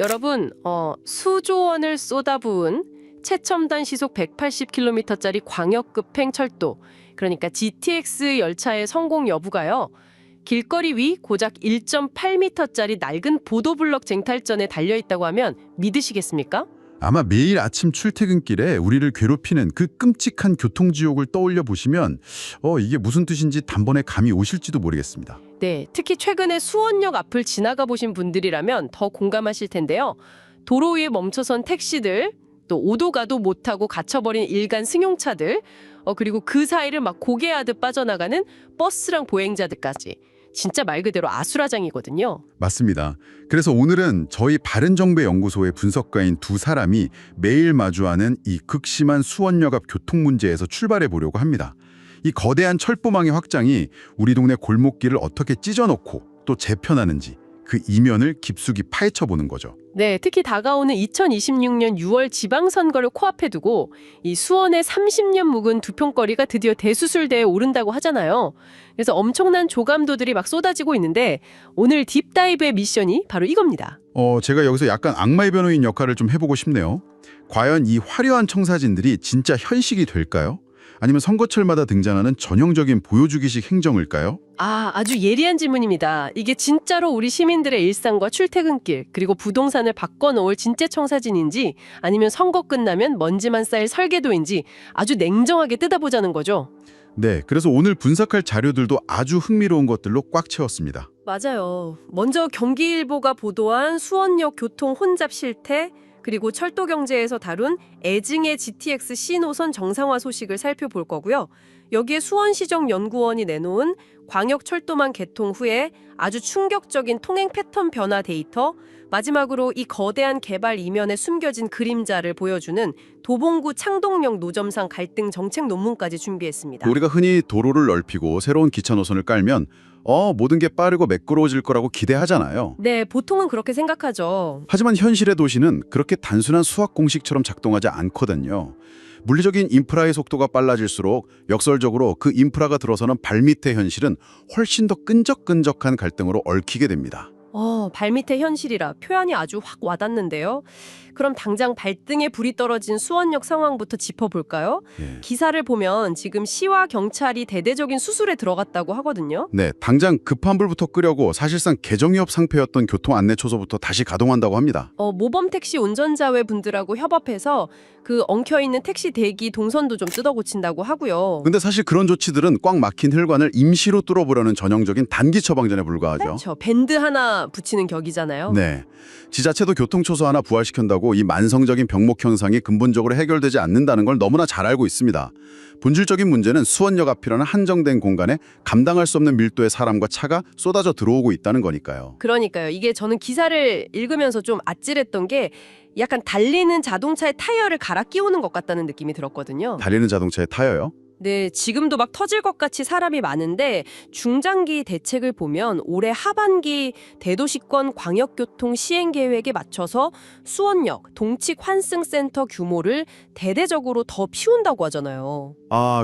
여러분, 수조 원을 쏟아부은 최첨단 시속 180km짜리 광역급행 철도, 그러니까 GTX 열차의 성공 여부가요. 길거리 위 고작 1.8m짜리 낡은 보도블럭 쟁탈전에 달려있다고 하면 믿으시겠습니까? 아마 매일 아침 출퇴근길에 우리를 괴롭히는 그 끔찍한 교통지옥을 떠올려 보시면 이게 무슨 뜻인지 단번에 감이 오실지도 모르겠습니다. 네, 특히 최근에 수원역 앞을 지나가 보신 분들이라면 더 공감하실 텐데요. 도로 위에 멈춰선 택시들, 또 오도 가도 못하고 갇혀버린 일간 승용차들, 그리고 그 사이를 막 고개하듯 빠져나가는 버스랑 보행자들까지. 진짜 말 그대로 아수라장이거든요. 맞습니다. 그래서 오늘은 저희 바른정보연구소의 분석가인 두 사람이 매일 마주하는 이 극심한 수원역 앞 교통 문제에서 출발해 보려고 합니다. 이 거대한 철보망의 확장이 우리 동네 골목길을 어떻게 찢어놓고 또 재편하는지 그 이면을 깊숙이 파헤쳐 보는 거죠. 네, 특히 다가오는 2026년 6월 지방선거를 코앞에 두고 이 수원의 30년 묵은 두평거리가 드디어 대수술대에 오른다고 하잖아요. 그래서 엄청난 조감도들이 막 쏟아지고 있는데 오늘 딥다이브의 미션이 바로 이겁니다. 제가 여기서 약간 악마의 변호인 역할을 좀 해보고 싶네요. 과연 이 화려한 청사진들이 진짜 현실이 될까요? 아니면 선거철마다 등장하는 전형적인 보여주기식 행정일까요? 아주 예리한 질문입니다. 이게 진짜로 우리 시민들의 일상과 출퇴근길, 그리고 부동산을 바꿔놓을 진짜 청사진인지 아니면 선거 끝나면 먼지만 쌓일 설계도인지 아주 냉정하게 뜯어보자는 거죠. 네, 그래서 오늘 분석할 자료들도 아주 흥미로운 것들로 꽉 채웠습니다. 맞아요. 먼저 경기일보가 보도한 수원역 교통 혼잡 실태, 그리고 철도경제에서 다룬 애증의 GTX C노선 정상화 소식을 살펴볼 거고요. 여기에 수원시정연구원이 내놓은 광역철도망 개통 후에 아주 충격적인 통행 패턴 변화 데이터, 마지막으로 이 거대한 개발 이면에 숨겨진 그림자를 보여주는 도봉구 창동역 노점상 갈등 정책 논문까지 준비했습니다. 우리가 흔히 도로를 넓히고 새로운 기차 노선을 깔면 모든 게 빠르고 매끄러워질 거라고 기대하잖아요. 네, 보통은 그렇게 생각하죠. 하지만 현실의 도시는 그렇게 단순한 수학 공식처럼 작동하지 않거든요. 물리적인 인프라의 속도가 빨라질수록 역설적으로 그 인프라가 들어서는 발밑의 현실은 훨씬 더 끈적끈적한 갈등으로 얽히게 됩니다. 발밑의 현실이라 표현이 아주 확 와닿는데요. 그럼 당장 발등에 불이 떨어진 수원역 상황부터 짚어볼까요? 예. 기사를 보면 지금 시와 경찰이 대대적인 수술에 들어갔다고 하거든요. 네, 당장 급한 불부터 끄려고 사실상 개정위협 상태였던 교통 안내 초소부터 다시 가동한다고 합니다. 모범 택시 운전자회 분들하고 협업해서 그 엉켜있는 택시 대기 동선도 좀 뜯어 고친다고 하고요. 근데 사실 그런 조치들은 꽉 막힌 혈관을 임시로 뚫어보려는 전형적인 단기 처방전에 불과하죠. 그렇죠. 밴드 하나 붙이는 격이잖아요. 네, 지자체도 교통초소 하나 부활시킨다고 이 만성적인 병목 현상이 근본적으로 해결되지 않는다는 걸 너무나 잘 알고 있습니다. 본질적인 문제는 수원역 앞이라는 한정된 공간에 감당할 수 없는 밀도의 사람과 차가 쏟아져 들어오고 있다는 거니까요. 그러니까요. 이게 저는 기사를 읽으면서 좀 아찔했던 게 약간 달리는 자동차의 타이어를 갈아 끼우는 것 같다는 느낌이 들었거든요. 달리는 자동차의 타이어요? 네, 지금도 막 터질 것 같이 사람이 많은데 중장기 대책을 보면 올해 하반기 대도시권 광역교통 시행계획에 맞춰서 수원역 동칙 환승센터 규모를 대대적으로 더 피운다고 하잖아요.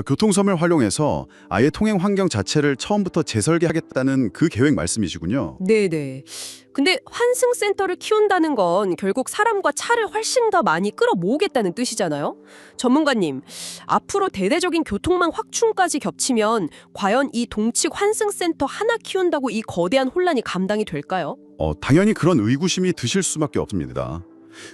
교통섬을 활용해서 아예 통행 환경 자체를 처음부터 재설계하겠다는 그 계획 말씀이시군요. 네네. 근데 환승센터를 키운다는 건 결국 사람과 차를 훨씬 더 많이 끌어모으겠다는 뜻이잖아요. 전문가님, 앞으로 대대적인 교통망 확충까지 겹치면 과연 이 동칙 환승센터 하나 키운다고 이 거대한 혼란이 감당이 될까요? 당연히 그런 의구심이 드실 수밖에 없습니다.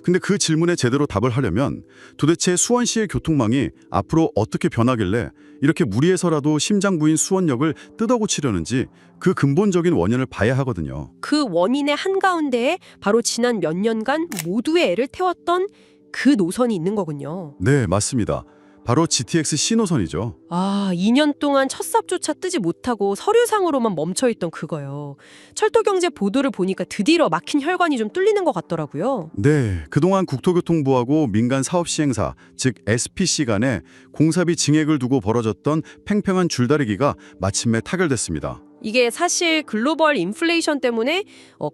근데 그 질문에 제대로 답을 하려면 도대체 수원시의 교통망이 앞으로 어떻게 변하길래 이렇게 무리해서라도 심장부인 수원역을 뜯어고치려는지 그 근본적인 원인을 봐야 하거든요. 그 원인의 한가운데에 바로 지난 몇 년간 모두의 애를 태웠던 그 노선이 있는 거군요. 네, 맞습니다. 바로 GTX C노선이죠. 2년 동안 첫 삽조차 뜨지 못하고 서류상으로만 멈춰있던 그거요. 철도경제 보도를 보니까 드디어 막힌 혈관이 좀 뚫리는 것 같더라고요. 네, 그동안 국토교통부하고 민간 사업시행사, 즉 SPC 간에 공사비 증액을 두고 벌어졌던 팽팽한 줄다리기가 마침내 타결됐습니다. 이게 사실 글로벌 인플레이션 때문에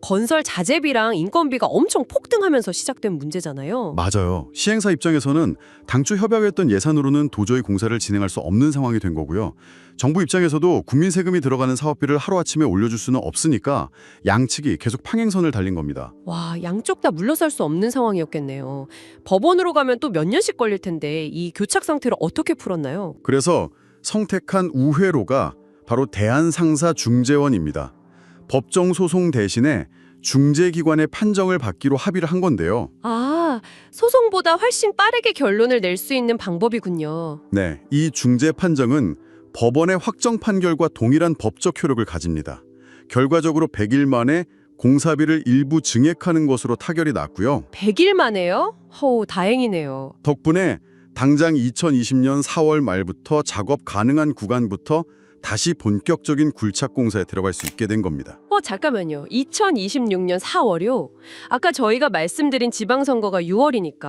건설 자재비랑 인건비가 엄청 폭등하면서 시작된 문제잖아요. 맞아요. 시행사 입장에서는 당초 협약했던 예산으로는 도저히 공사를 진행할 수 없는 상황이 된 거고요. 정부 입장에서도 국민 세금이 들어가는 사업비를 하루아침에 올려줄 수는 없으니까 양측이 계속 평행선을 달린 겁니다. 와, 양쪽 다 물러설 수 없는 상황이었겠네요. 법원으로 가면 또 몇 년씩 걸릴 텐데 이 교착 상태를 어떻게 풀었나요? 그래서 성택한 우회로가 바로 대한상사중재원입니다. 법정 소송 대신에 중재기관의 판정을 받기로 합의를 한 건데요. 아, 소송보다 훨씬 빠르게 결론을 낼 수 있는 방법이군요. 네, 이 중재 판정은 법원의 확정 판결과 동일한 법적 효력을 가집니다. 결과적으로 100일 만에 공사비를 일부 증액하는 것으로 타결이 났고요. 100일 만에요? 허우, 다행이네요. 덕분에 당장 2020년 4월 말부터 작업 가능한 구간부터 다시 본격적인 굴착 공사에 들어갈 수 있게 된 겁니다. 잠깐만요. 2026년 4월이요? 아까 저희가 말씀드린 지방선거가 6월이니까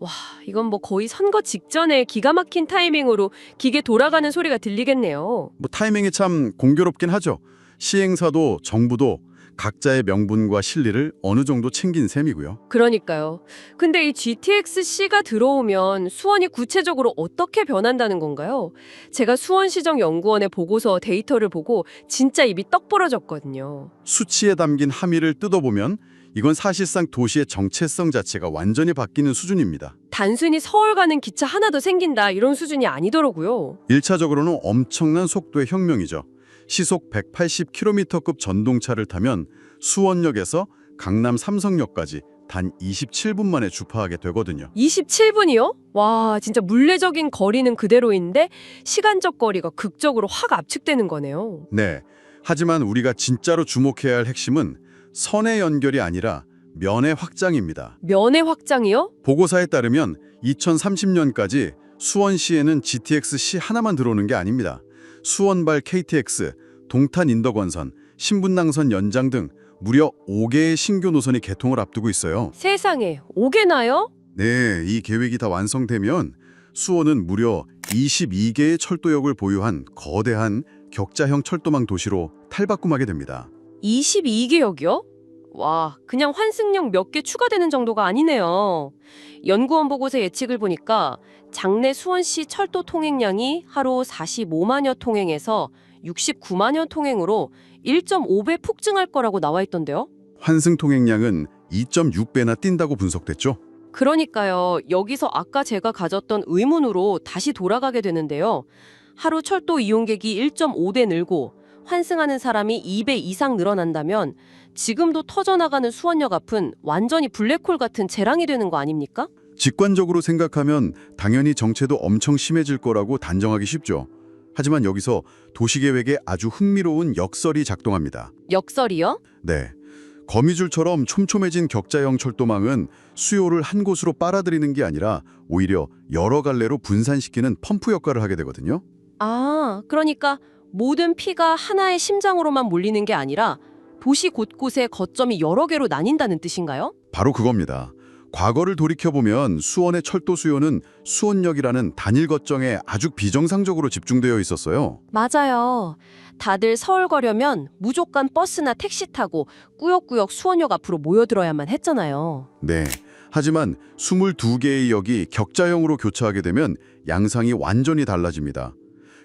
와, 이건 뭐 거의 선거 직전에 기가 막힌 타이밍으로 기계 돌아가는 소리가 들리겠네요. 타이밍이 참 공교롭긴 하죠. 시행사도 정부도 각자의 명분과 실리를 어느 정도 챙긴 셈이고요. 그러니까요. 근데 이 GTX-C가 들어오면 수원이 구체적으로 어떻게 변한다는 건가요? 제가 수원시정연구원의 보고서 데이터를 보고 진짜 입이 떡 벌어졌거든요. 수치에 담긴 함의를 뜯어보면 이건 사실상 도시의 정체성 자체가 완전히 바뀌는 수준입니다. 단순히 서울 가는 기차 하나 더 생긴다 이런 수준이 아니더라고요. 1차적으로는 엄청난 속도의 혁명이죠. 시속 180km급 전동차를 타면 수원역에서 강남 삼성역까지 단 27분 만에 주파하게 되거든요. 27분이요? 와, 진짜 물리적인 거리는 그대로인데 시간적 거리가 극적으로 확 압축되는 거네요. 네. 하지만 우리가 진짜로 주목해야 할 핵심은 선의 연결이 아니라 면의 확장입니다. 면의 확장이요? 보고서에 따르면 2030년까지 수원시에는 GTX-C 하나만 들어오는 게 아닙니다. 수원발 KTX, 동탄 인덕원선, 신분당선 연장 등 무려 5개의 신규 노선이 개통을 앞두고 있어요. 세상에, 5개나요? 네, 이 계획이 다 완성되면 수원은 무려 22개의 철도역을 보유한 거대한 격자형 철도망 도시로 탈바꿈하게 됩니다. 22개역이요? 와, 그냥 환승역 몇 개 추가되는 정도가 아니네요. 연구원 보고서 예측을 보니까 장래 수원시 철도 통행량이 하루 45만여 통행에서 69만여 통행으로 1.5배 폭증할 거라고 나와 있던데요. 환승 통행량은 2.6배나 뛴다고 분석됐죠. 그러니까요. 여기서 아까 제가 가졌던 의문으로 다시 돌아가게 되는데요. 하루 철도 이용객이 1.5배 늘고 환승하는 사람이 2배 이상 늘어난다면 지금도 터져나가는 수원역 앞은 완전히 블랙홀 같은 재랑이 되는 거 아닙니까? 직관적으로 생각하면 당연히 정체도 엄청 심해질 거라고 단정하기 쉽죠. 하지만 여기서 도시계획에 아주 흥미로운 역설이 작동합니다. 역설이요? 네. 거미줄처럼 촘촘해진 격자형 철도망은 수요를 한 곳으로 빨아들이는 게 아니라 오히려 여러 갈래로 분산시키는 펌프 역할을 하게 되거든요. 아, 그러니까 모든 피가 하나의 심장으로만 몰리는 게 아니라 도시 곳곳에 거점이 여러 개로 나뉜다는 뜻인가요? 바로 그겁니다. 과거를 돌이켜보면 수원의 철도 수요는 수원역이라는 단일 거점에 아주 비정상적으로 집중되어 있었어요. 맞아요. 다들 서울 가려면 무조건 버스나 택시 타고 꾸역꾸역 수원역 앞으로 모여들어야만 했잖아요. 네. 하지만 22개의 역이 격자형으로 교차하게 되면 양상이 완전히 달라집니다.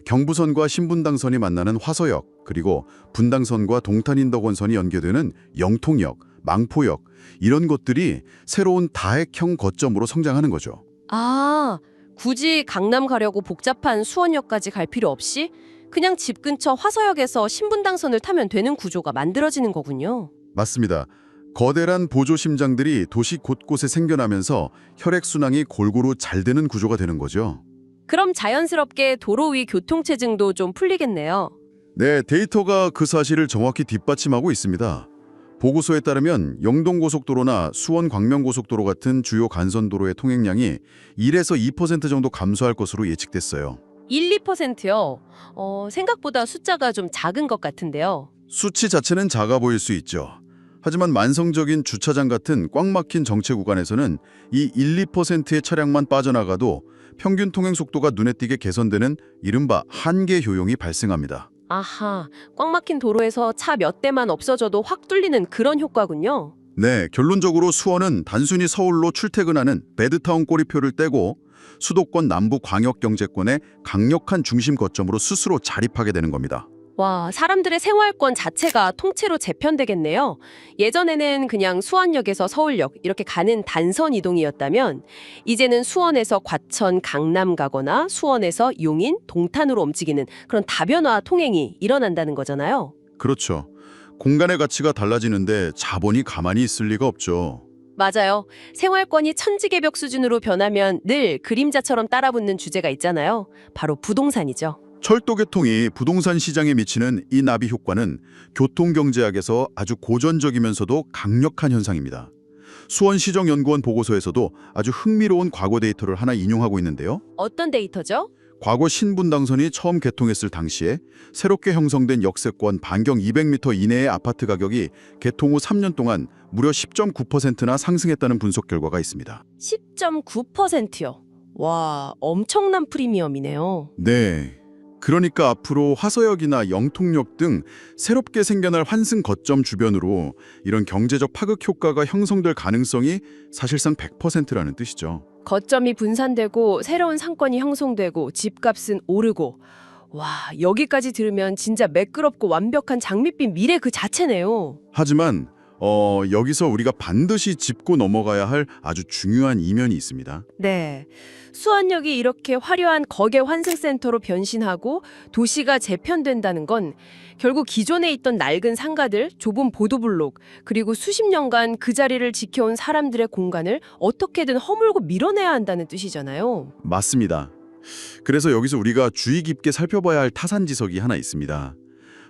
경부선과 신분당선이 만나는 화서역, 그리고 분당선과 동탄인덕원선이 연계되는 영통역, 망포역, 이런 것들이 새로운 다핵형 거점으로 성장하는 거죠. 아, 굳이 강남 가려고 복잡한 수원역까지 갈 필요 없이 그냥 집 근처 화서역에서 신분당선을 타면 되는 구조가 만들어지는 거군요. 맞습니다. 거대한 보조 심장들이 도시 곳곳에 생겨나면서 혈액순환이 골고루 잘 되는 구조가 되는 거죠. 그럼 자연스럽게 도로 위 교통체증도 좀 풀리겠네요. 네, 데이터가 그 사실을 정확히 뒷받침하고 있습니다. 보고서에 따르면 영동고속도로나 수원광명고속도로 같은 주요 간선도로의 통행량이 1에서 2% 정도 감소할 것으로 예측됐어요. 1, 2%요? 생각보다 숫자가 좀 작은 것 같은데요. 수치 자체는 작아 보일 수 있죠. 하지만 만성적인 주차장 같은 꽉 막힌 정체 구간에서는 이 1, 2%의 차량만 빠져나가도 평균 통행 속도가 눈에 띄게 개선되는 이른바 한계 효용이 발생합니다. 아하, 꽉 막힌 도로에서 차 몇 대만 없어져도 확 뚫리는 그런 효과군요. 네, 결론적으로 수원은 단순히 서울로 출퇴근하는 배드타운 꼬리표를 떼고 수도권 남부 광역경제권의 강력한 중심 거점으로 스스로 자립하게 되는 겁니다. 와, 사람들의 생활권 자체가 통째로 재편되겠네요. 예전에는 그냥 수원역에서 서울역 이렇게 가는 단선 이동이었다면 이제는 수원에서 과천, 강남 가거나 수원에서 용인, 동탄으로 움직이는 그런 다변화 통행이 일어난다는 거잖아요. 그렇죠. 공간의 가치가 달라지는데 자본이 가만히 있을 리가 없죠. 맞아요. 생활권이 천지개벽 수준으로 변하면 늘 그림자처럼 따라붙는 주제가 있잖아요. 바로 부동산이죠. 철도개통이 부동산 시장에 미치는 이 나비 효과는 교통경제학에서 아주 고전적이면서도 강력한 현상입니다. 수원시정연구원 보고서에서도 아주 흥미로운 과거 데이터를 하나 인용하고 있는데요. 어떤 데이터죠? 과거 신분당선이 처음 개통했을 당시에 새롭게 형성된 역세권 반경 200m 이내의 아파트 가격이 개통 후 3년 동안 무려 10.9%나 상승했다는 분석 결과가 있습니다. 10.9%요. 와, 엄청난 프리미엄이네요. 네. 그러니까 앞으로 화서역이나 영통역 등 새롭게 생겨날 환승 거점 주변으로 이런 경제적 파급 효과가 형성될 가능성이 사실상 100%라는 뜻이죠. 거점이 분산되고 새로운 상권이 형성되고 집값은 오르고 와, 여기까지 들으면 진짜 매끄럽고 완벽한 장밋빛 미래 그 자체네요. 하지만 여기서 우리가 반드시 짚고 넘어가야 할 아주 중요한 이면이 있습니다. 네. 수원역이 이렇게 화려한 거개 환승센터로 변신하고 도시가 재편된다는 건 결국 기존에 있던 낡은 상가들, 좁은 보도블록, 그리고 수십 년간 그 자리를 지켜온 사람들의 공간을 어떻게든 허물고 밀어내야 한다는 뜻이잖아요. 맞습니다. 그래서 여기서 우리가 주의 깊게 살펴봐야 할 타산지석이 하나 있습니다.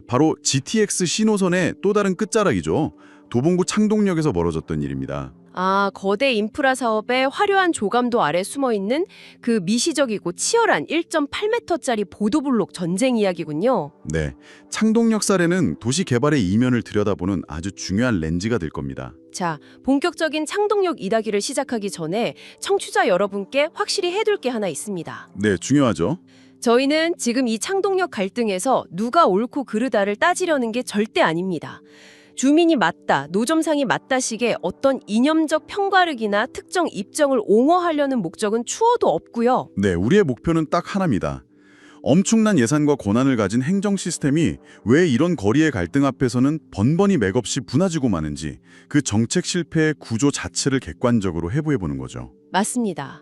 바로 GTX 신호선의 또 다른 끝자락이죠. 도봉구 창동역에서 벌어졌던 일입니다. 아, 거대 인프라 사업의 화려한 조감도 아래 숨어있는 그 미시적이고 치열한 1.8m짜리 보도블록 전쟁 이야기군요. 네, 창동역 사례는 도시 개발의 이면을 들여다보는 아주 중요한 렌즈가 될 겁니다. 자, 본격적인 창동역 이야기를 시작하기 전에 청취자 여러분께 확실히 해둘 게 하나 있습니다. 네, 중요하죠. 저희는 지금 이 창동역 갈등에서 누가 옳고 그르다를 따지려는 게 절대 아닙니다. 주민이 맞다, 노점상이 맞다식의 어떤 이념적 편가르기나 특정 입장을 옹호하려는 목적은 추호도 없고요. 네, 우리의 목표는 딱 하나입니다. 엄청난 예산과 권한을 가진 행정 시스템이 왜 이런 거리의 갈등 앞에서는 번번이 맥없이 무너지고 마는지 그 정책 실패의 구조 자체를 객관적으로 해부해보는 거죠. 맞습니다.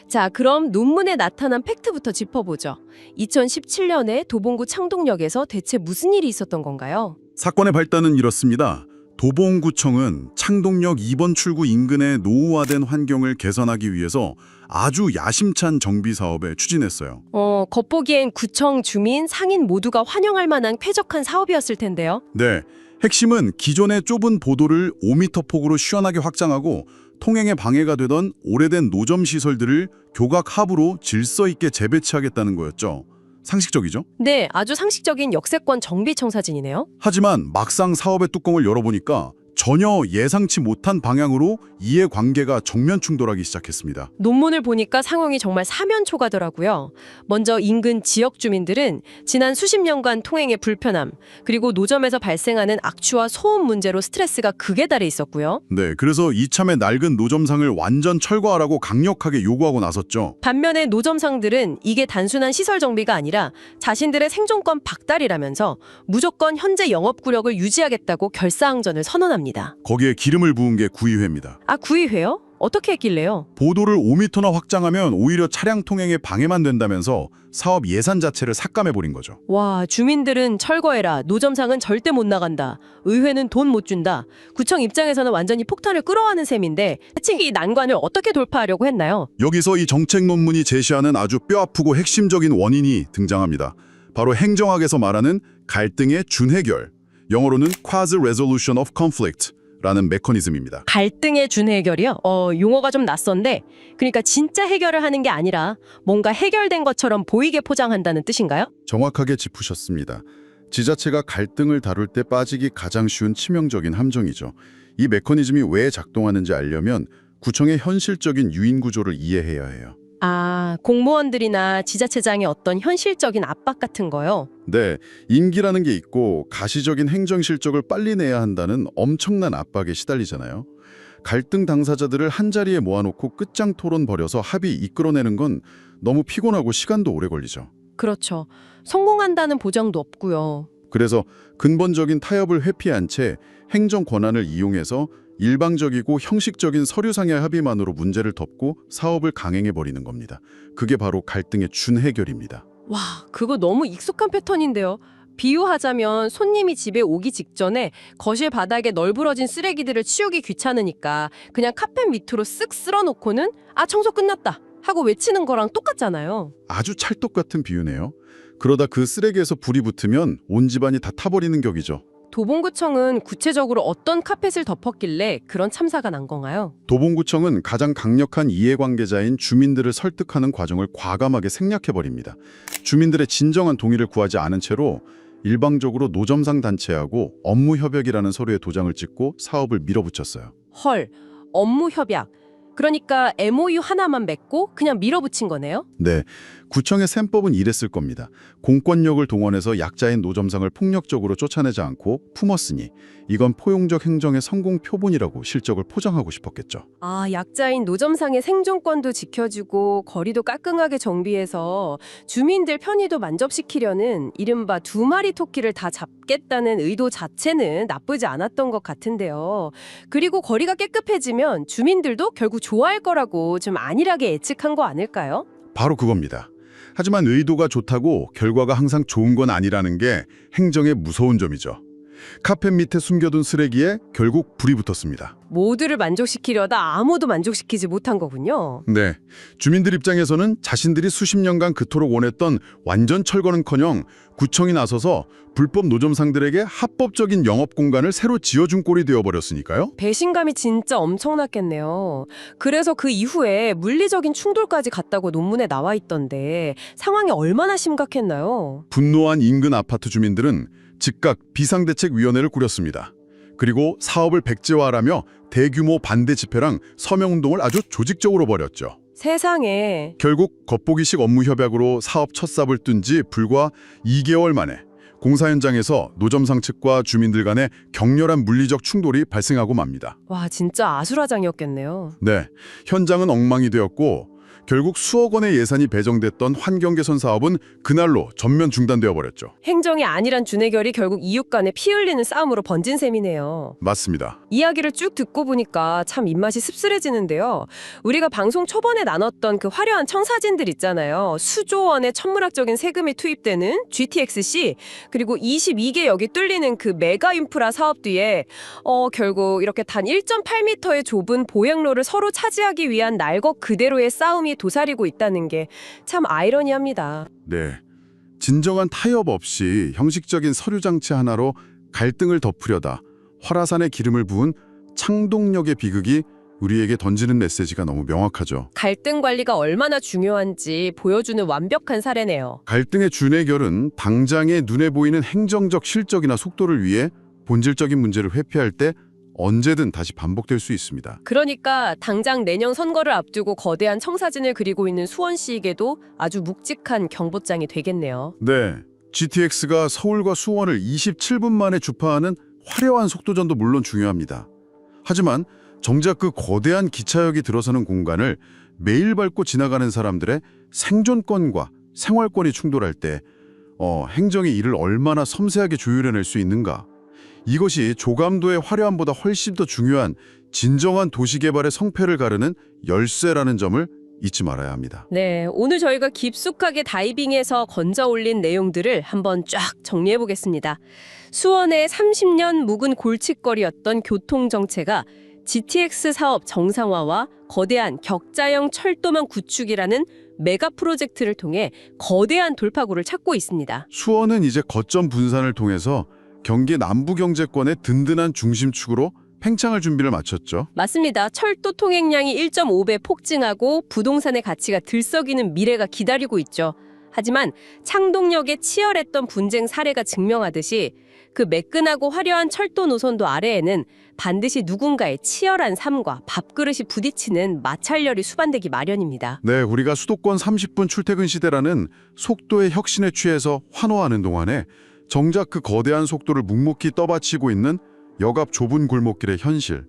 자, 그럼 논문에 나타난 팩트부터 짚어보죠. 2017년에 도봉구 창동역에서 대체 무슨 일이 있었던 건가요? 사건의 발단은 이렇습니다. 도봉구청은 창동역 2번 출구 인근의 노후화된 환경을 개선하기 위해서 아주 야심찬 정비 사업을 추진했어요. 겉보기엔 구청, 주민, 상인 모두가 환영할 만한 쾌적한 사업이었을 텐데요. 네, 핵심은 기존의 좁은 보도를 5m 폭으로 시원하게 확장하고 통행에 방해가 되던 오래된 노점 시설들을 교각 하부로 질서 있게 재배치하겠다는 거였죠. 상식적이죠? 네, 아주 상식적인 역세권 정비 청사진이네요. 하지만 막상 사업의 뚜껑을 열어보니까 전혀 예상치 못한 방향으로 이해관계가 정면 충돌하기 시작했습니다. 논문을 보니까 상황이 정말 사면초가더라고요. 먼저 인근 지역 주민들은 지난 수십 년간 통행의 불편함, 그리고 노점에서 발생하는 악취와 소음 문제로 스트레스가 극에 달해 있었고요. 네, 그래서 이참에 낡은 노점상을 완전 철거하라고 강력하게 요구하고 나섰죠. 반면에 노점상들은 이게 단순한 시설 정비가 아니라 자신들의 생존권 박달이라면서 무조건 현재 영업구력을 유지하겠다고 결사항전을 선언합니다. 거기에 기름을 부은 게 구의회입니다. 아, 구의회요? 어떻게 했길래요? 보도를 5m나 확장하면 오히려 차량 통행에 방해만 된다면서 사업 예산 자체를 삭감해버린 거죠. 와, 주민들은 철거해라, 노점상은 절대 못 나간다, 의회는 돈 못 준다. 구청 입장에서는 완전히 폭탄을 끌어가는 셈인데 대체 이 난관을 어떻게 돌파하려고 했나요? 여기서 이 정책 논문이 제시하는 아주 뼈아프고 핵심적인 원인이 등장합니다. 바로 행정학에서 말하는 갈등의 준해결, 영어로는 Quasi Resolution of Conflict 라는 메커니즘입니다. 갈등의 준해결이요? 용어가 좀 낯선데 그러니까 진짜 해결을 하는 게 아니라 뭔가 해결된 것처럼 보이게 포장한다는 뜻인가요? 정확하게 짚으셨습니다. 지자체가 갈등을 다룰 때 빠지기 가장 쉬운 치명적인 함정이죠. 이 메커니즘이 왜 작동하는지 알려면 구청의 현실적인 유인 구조를 이해해야 해요. 아, 공무원들이나 지자체장의 어떤 현실적인 압박 같은 거요? 네, 임기라는 게 있고 가시적인 행정 실적을 빨리 내야 한다는 엄청난 압박에 시달리잖아요. 갈등 당사자들을 한자리에 모아놓고 끝장 토론 벌여서 합의 이끌어내는 건 너무 피곤하고 시간도 오래 걸리죠. 그렇죠. 성공한다는 보장도 없고요. 그래서 근본적인 타협을 회피한 채 행정 권한을 이용해서 일방적이고 형식적인 서류상의 합의만으로 문제를 덮고 사업을 강행해버리는 겁니다. 그게 바로 갈등의 준해결입니다. 와, 그거 너무 익숙한 패턴인데요. 비유하자면 손님이 집에 오기 직전에 거실 바닥에 널브러진 쓰레기들을 치우기 귀찮으니까 그냥 카펫 밑으로 쓱 쓸어놓고는 아, 청소 끝났다 하고 외치는 거랑 똑같잖아요. 아주 찰떡 같은 비유네요. 그러다 그 쓰레기에서 불이 붙으면 온 집안이 다 타버리는 격이죠. 도봉구청은 구체적으로 어떤 카펫을 덮었길래 그런 참사가 난 건가요? 도봉구청은 가장 강력한 이해관계자인 주민들을 설득하는 과정을 과감하게 생략해버립니다. 주민들의 진정한 동의를 구하지 않은 채로 일방적으로 노점상 단체하고 업무 협약이라는 서류에 도장을 찍고 사업을 밀어붙였어요. 헐, 업무 협약. 그러니까 MOU 하나만 맺고 그냥 밀어붙인 거네요? 네, 구청의 셈법은 이랬을 겁니다. 공권력을 동원해서 약자인 노점상을 폭력적으로 쫓아내지 않고 품었으니 이건 포용적 행정의 성공 표본이라고 실적을 포장하고 싶었겠죠. 아, 약자인 노점상의 생존권도 지켜주고 거리도 깔끔하게 정비해서 주민들 편의도 만족시키려는 이른바 두 마리 토끼를 다 잡겠다는 의도 자체는 나쁘지 않았던 것 같은데요. 그리고 거리가 깨끗해지면 주민들도 결국 좋아할 거라고 좀 안일하게 예측한 거 아닐까요? 바로 그겁니다. 하지만 의도가 좋다고 결과가 항상 좋은 건 아니라는 게 행정의 무서운 점이죠. 카펫 밑에 숨겨둔 쓰레기에 결국 불이 붙었습니다. 모두를 만족시키려다 아무도 만족시키지 못한 거군요. 네, 주민들 입장에서는 자신들이 수십 년간 그토록 원했던 완전 철거는커녕 구청이 나서서 불법 노점상들에게 합법적인 영업 공간을 새로 지어준 꼴이 되어버렸으니까요. 배신감이 진짜 엄청났겠네요. 그래서 그 이후에 물리적인 충돌까지 갔다고 논문에 나와 있던데 상황이 얼마나 심각했나요? 분노한 인근 아파트 주민들은 즉각 비상대책위원회를 꾸렸습니다. 그리고 사업을 백지화하라며 대규모 반대 집회랑 서명운동을 아주 조직적으로 벌였죠. 세상에. 결국 겉보기식 업무 협약으로 사업 첫 삽을 뜬 지 불과 2개월 만에 공사 현장에서 노점상 측과 주민들 간의 격렬한 물리적 충돌이 발생하고 맙니다. 와, 진짜 아수라장이었겠네요. 네, 현장은 엉망이 되었고 결국 수억 원의 예산이 배정됐던 환경 개선 사업은 그날로 전면 중단되어 버렸죠. 행정이 아니란 준해결이 결국 이웃 간에 피 흘리는 싸움으로 번진 셈이네요. 맞습니다. 이야기를 쭉 듣고 보니까 참 입맛이 씁쓸해지는데요. 우리가 방송 초반에 나눴던 그 화려한 청사진들 있잖아요. 수조 원의 천문학적인 세금이 투입되는 GTX-C, 그리고 22개역이 뚫리는 그 메가 인프라 사업 뒤에 결국 이렇게 단 1.8m의 좁은 보행로를 서로 차지하기 위한 날 것 그대로의 싸움이 도사리고 있다는 게 참 아이러니합니다. 네, 진정한 타협 없이 형식적인 서류 장치 하나로 갈등을 덮으려다 화라산에 기름을 부은 창동역의 비극이 우리에게 던지는 메시지가 너무 명확하죠. 갈등 관리가 얼마나 중요한지 보여주는 완벽한 사례네요. 갈등의 준해결은 당장의 눈에 보이는 행정적 실적이나 속도를 위해 본질적인 문제를 회피할 때 언제든 다시 반복될 수 있습니다. 그러니까 당장 내년 선거를 앞두고 거대한 청사진을 그리고 있는 수원시에게도 아주 묵직한 경보장이 되겠네요. 네, GTX가 서울과 수원을 27분 만에 주파하는 화려한 속도전도 물론 중요합니다. 하지만 정작 그 거대한 기차역이 들어서는 공간을 매일 밟고 지나가는 사람들의 생존권과 생활권이 충돌할 때 행정이 이를 얼마나 섬세하게 조율해낼 수 있는가? 이것이 조감도의 화려함보다 훨씬 더 중요한 진정한 도시개발의 성패를 가르는 열쇠라는 점을 잊지 말아야 합니다. 네, 오늘 저희가 깊숙하게 다이빙해서 건져 올린 내용들을 한번 쫙 정리해 보겠습니다. 수원의 30년 묵은 골칫거리였던 교통정체가 GTX 사업 정상화와 거대한 격자형 철도망 구축이라는 메가 프로젝트를 통해 거대한 돌파구를 찾고 있습니다. 수원은 이제 거점 분산을 통해서 경기 남부경제권의 든든한 중심축으로 팽창할 준비를 마쳤죠. 맞습니다. 철도 통행량이 1.5배 폭증하고 부동산의 가치가 들썩이는 미래가 기다리고 있죠. 하지만 창동역의 치열했던 분쟁 사례가 증명하듯이 그 매끈하고 화려한 철도 노선도 아래에는 반드시 누군가의 치열한 삶과 밥그릇이 부딪히는 마찰열이 수반되기 마련입니다. 네, 우리가 수도권 30분 출퇴근 시대라는 속도의 혁신에 취해서 환호하는 동안에 정작 그 거대한 속도를 묵묵히 떠받치고 있는 역앞 좁은 골목길의 현실,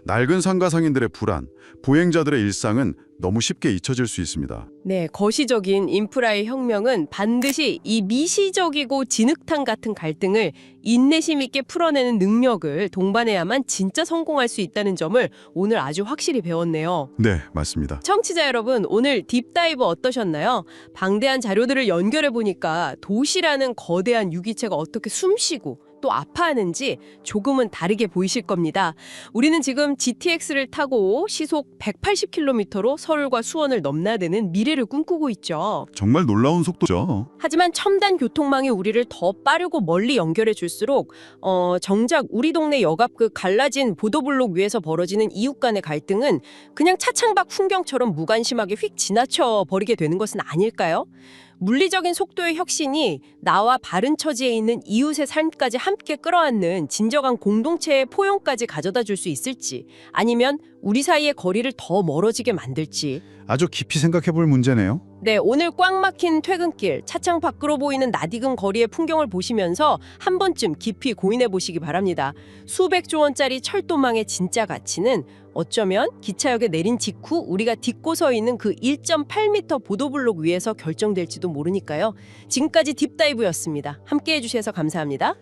낡은 상가상인들의 불안, 보행자들의 일상은 너무 쉽게 잊혀질 수 있습니다. 네, 거시적인 인프라의 혁명은 반드시 이 미시적이고 진흙탕 같은 갈등을 인내심 있게 풀어내는 능력을 동반해야만 진짜 성공할 수 있다는 점을 오늘 아주 확실히 배웠네요. 네, 맞습니다. 청취자 여러분, 오늘 딥다이브 어떠셨나요? 방대한 자료들을 연결해 보니까 도시라는 거대한 유기체가 어떻게 숨쉬고 또 아파하는지 조금은 다르게 보이실 겁니다. 우리는 지금 GTX를 타고 시속 180km로 서울과 수원을 넘나드는 미래를 꿈꾸고 있죠. 정말 놀라운 속도죠. 하지만 첨단 교통망이 우리를 더 빠르고 멀리 연결해 줄수록 정작 우리 동네 역앞 그 갈라진 보도블록 위에서 벌어지는 이웃 간의 갈등은 그냥 차창밖 풍경처럼 무관심하게 휙 지나쳐 버리게 되는 것은 아닐까요? 물리적인 속도의 혁신이 나와 바른 처지에 있는 이웃의 삶까지 함께 끌어안는 진정한 공동체의 포용까지 가져다 줄 수 있을지, 아니면 우리 사이의 거리를 더 멀어지게 만들지. 아주 깊이 생각해 볼 문제네요. 네, 오늘 꽉 막힌 퇴근길, 차창 밖으로 보이는 낯익은 거리의 풍경을 보시면서 한 번쯤 깊이 고민해 보시기 바랍니다. 수백조 원짜리 철도망의 진짜 가치는 어쩌면 기차역에 내린 직후 우리가 딛고 서 있는 그 1.8m 보도블록 위에서 결정될지도 모르니까요. 지금까지 딥다이브였습니다. 함께해 주셔서 감사합니다.